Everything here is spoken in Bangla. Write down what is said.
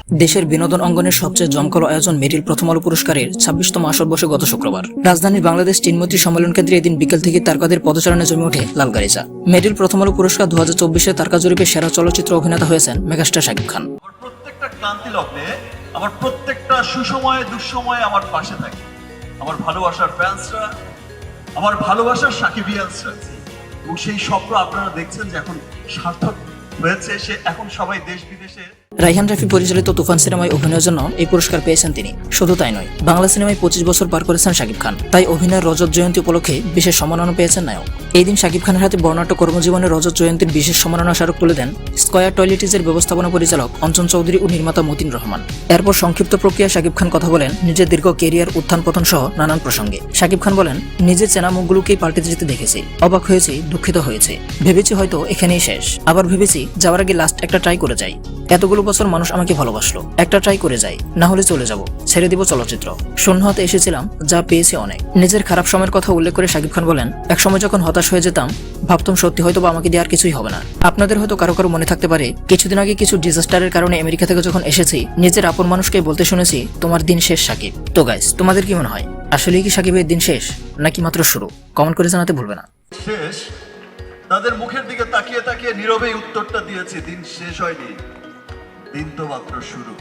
দেশের বিনোদন অঙ্গনের সবচেয়ে জমকালো আয়োজন মেরিল প্রথম আলো পুরস্কারের 26তম আসর বসে গত শুক্রবার রাজধানীর বাংলাদেশ টিনমন্ত্রী সম্মেলন কেন্দ্রে এদিন বিকেল থেকে তারকাদের পদচারণে জমে ওঠে লালগালিচা। মেরিল প্রথম আলো পুরস্কার 2024-এ তারকা জরিপে সেরা চলচ্চিত্র অভিনেতা হয়েছেন মেগাস্টার শাকিব খান। প্রত্যেকটা ক্লান্তি লগ্নে আমার প্রত্যেকটা সুসময়ে দুঃসময়ে আমার পাশে থাকে আমার ভালোবাসার ফ্যান্সরা, আমার ভালোবাসার সাকিবিয়ানসরা, এবং সেই স্বপ্ন আপনারা দেখছেন যে এখন সার্থক হয়েছে। সে এখন সবাই দেশ বিদেশে। রাইহান রাফি পরিচালিত তুফান সিনেমায় অভিনয়ের জন্য এই পুরস্কার পেয়েছেন তিনি। শুধু তাই নয়, বাংলা সিনেমায় 25 বছর পার করেছেন শাকিব খান, তাই অভিনয়ের রজত জয়ন্তী উপলক্ষে বিশেষ সম্মাননা পেয়েছেন নায়ক। এই দিন শাকিব খানের হাতে বর্ণাঢ্য কর্মজীবনের রজত জয়ন্তীর বিশেষ সম্মাননা স্মারক তুলে দেন স্কয়ার টয়লেটিজের ব্যবস্থাপনা পরিচালক অঞ্জন চৌধুরী ও নির্মাতা মতিন রহমান। এরপর সংক্ষিপ্ত প্রক্রিয়া শাকিব খান কথা বলেন নিজের দীর্ঘ কেরিয়ার, উত্থান পতন সহ নানান প্রসঙ্গে। শাকিব খান বলেন, নিজের চেনা মুখগুলোকেই পাল্টে যেতে দেখেছি, অবাক হয়েছি, দুঃখিত হয়েছি, ভেবেছি হয়তো এখানেই শেষ, আবার ভেবেছি যাওয়ার আগে লাস্ট একটা ট্রাই করে যাই। এতগুলো বছর মানুষ আমাকে ভালোবাসলো, একটা ট্রাই করে যাই, না হলে চলে যাব, ছেড়ে দিব চলচ্চিত্র। শূন্য হাতে এসেছিলাম, যা পেয়েছি অনেক। নিজের খারাপ সময়ের কথা উল্লেখ করে শাকিব খান বলেন, একসময় যখন হতাশ হয়ে যেতাম, ভাবতাম সত্যি হয়তো বা আমাকে দিয়ে আর কিছুই হবে না। আপনাদের হয়তো কারো কারো মনে থাকতে পারে, কিছুদিন আগে কিছু ডিজাস্টারের কারণে আমেরিকা থেকে যখন এসেছি, নিজের আপন মানুষকে বলতে শুনেছি, তোমার দিন শেষ শাকিব। তো গাইস, তোমাদের কি মনে হয়, আসলেই কি শাকিবের দিন শেষ নাকি মাত্র শুরু? কমেন্ট করে জানাতে ভুলবে না। শেষ, তাদের মুখের দিকে তাকিয়ে তাকিয়ে নীরবেই উত্তরটা দিয়েছি, দিন শেষ হয়নি, দিন তো মাত্র শুরু।